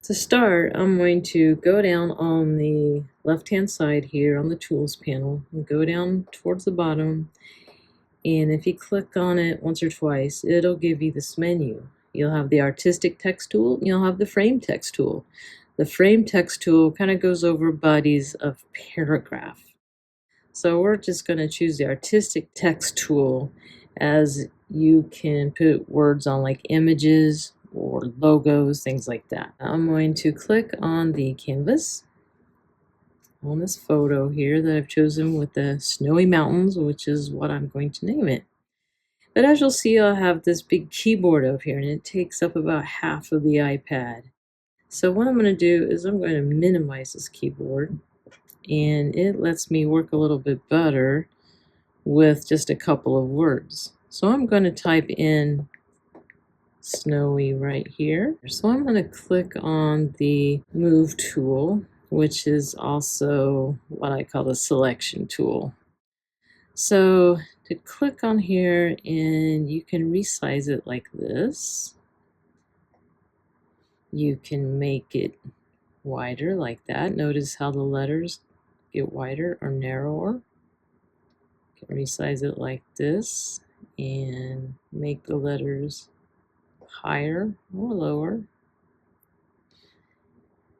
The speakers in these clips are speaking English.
To start, I'm going to go down on the left-hand side here on the Tools panel and go down towards the bottom. And if you click on it once or twice, it'll give you this menu. You'll have the Artistic Text tool, and you'll have the Frame Text tool. The Frame Text tool kind of goes over bodies of paragraph. So we're just going to choose the Artistic Text tool, as you can put words on like images or logos, things like that. I'm going to click on the canvas on this photo here that I've chosen with the snowy mountains, which is what I'm going to name it. But as you'll see, I'll have this big keyboard over here, and it takes up about half of the iPad. So what I'm going to do is I'm going to minimize this keyboard, and it lets me work a little bit better with just a couple of words. So I'm going to type in snowy right here. So I'm going to click on the move tool, which is also what I call the selection tool. So to click on here, and you can resize it like this. You can make it wider like that. Notice how the letters get wider or narrower. You can resize it like this and make the letters higher or lower.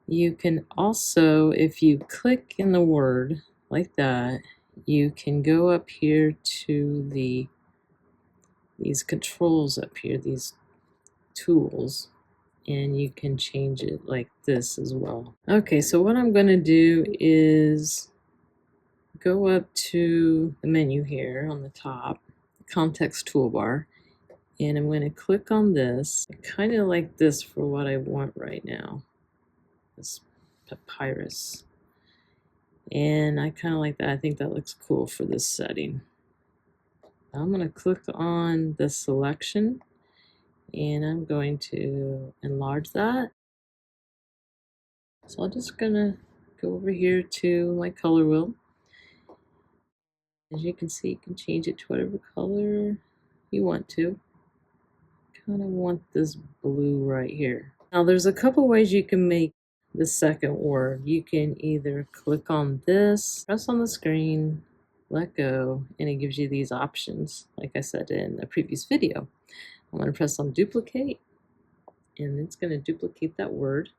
You can also, if you click in the word like that, you can go up here to these controls up here, these tools, and you can change it like this as well. Okay, so what I'm going to do is go up to the menu here on the top, context toolbar, and I'm going to click on this. I kind of like this for what I want right now, this papyrus. And I kind of like that. I think that looks cool for this setting. I'm going to click on the selection, and I'm going to enlarge that. So I'm just going to go over here to my color wheel. As you can see, you can change it to whatever color you want to. Kind of want this blue right here. Now there's a couple ways you can make the second word. You can either click on this, press on the screen, let go, and it gives you these options like I said in a previous video. I'm going to press on duplicate, and it's going to duplicate that word.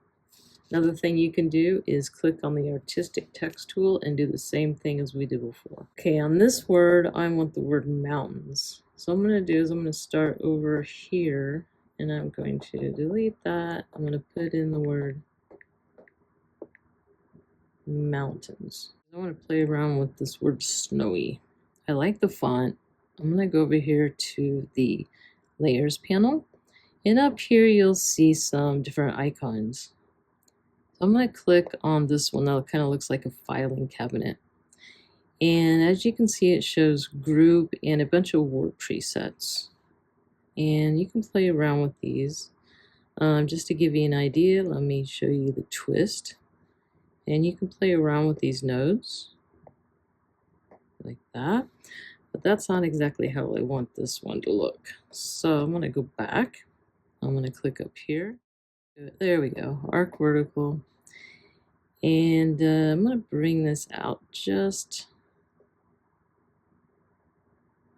Another thing you can do is click on the Artistic Text tool and do the same thing as we did before. Okay, on this word, I want the word mountains. So what I'm going to do is I'm going to start over here, and I'm going to delete that. I'm going to put in the word mountains. I want to play around with this word snowy. I like the font. I'm going to go over here to the layers panel, and up here you'll see some different icons. So I'm going to click on this one that kind of looks like a filing cabinet. And as you can see, it shows group and a bunch of word presets. And you can play around with these. Just to give you an idea, let me show you the twist. And you can play around with these nodes like that. But that's not exactly how I want this one to look. So I'm going to go back. I'm going to click up here. There we go, arc vertical. And I'm going to bring this out just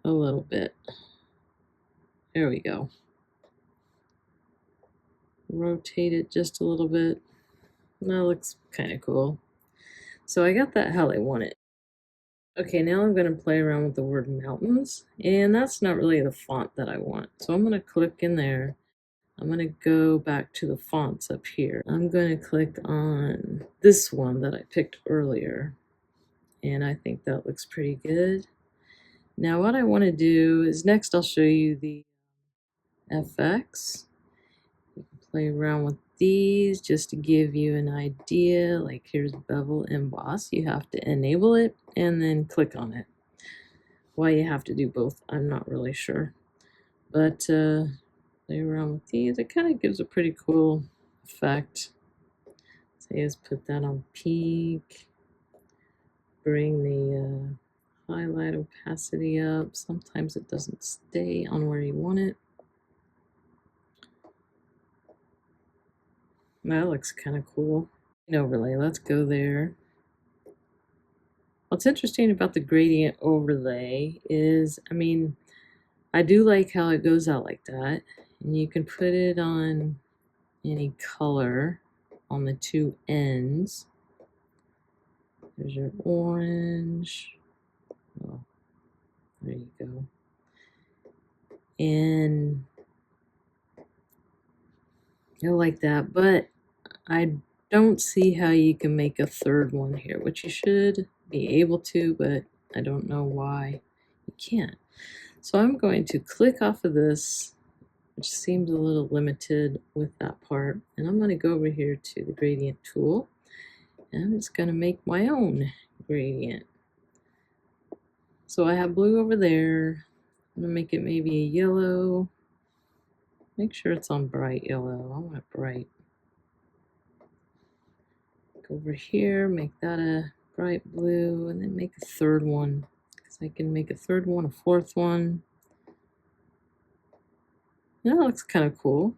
a little bit. There we go. Rotate it just a little bit. That looks kind of cool. So I got that how I want it. Okay, now I'm going to play around with the word mountains, and that's not really the font that I want. So I'm going to click in there. I'm going to go back to the fonts up here. I'm going to click on this one that I picked earlier, and I think that looks pretty good. Now what I want to do is next I'll show you the FX. You can play around with these just to give you an idea. Like here's bevel emboss. You have to enable it and then click on it. Why you have to do both, I'm not really sure. But play around with these. It kind of gives a pretty cool effect. So just put that on peak. Bring the highlight opacity up. Sometimes it doesn't stay on where you want it. That looks kind of cool. An overlay, let's go there. What's interesting about the gradient overlay is, I mean, I do like how it goes out like that. And you can put it on any color on the two ends. There's your orange. Oh, there you go. And I like that, but I don't see how you can make a third one here, which you should be able to, but I don't know why you can't. So I'm going to click off of this, which seems a little limited with that part, and I'm going to go over here to the gradient tool, and I'm just going to make my own gradient. So I have blue over there. I'm going to make it maybe a yellow. Make sure it's on bright yellow. I want it bright. Go over here, make that a bright blue, and then make a third one, because I can make a third one, a fourth one. That looks kind of cool.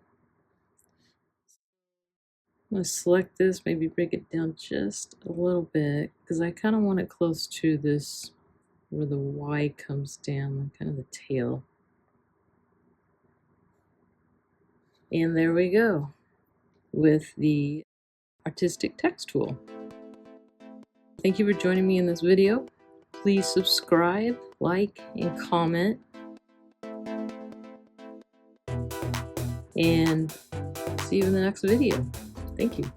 I'm going to select this, maybe break it down just a little bit, because I kind of want it close to this, where the Y comes down, kind of the tail. And there we go, with the artistic text tool. Thank you for joining me in this video. Please subscribe, like, and comment. And see you in the next video. Thank you.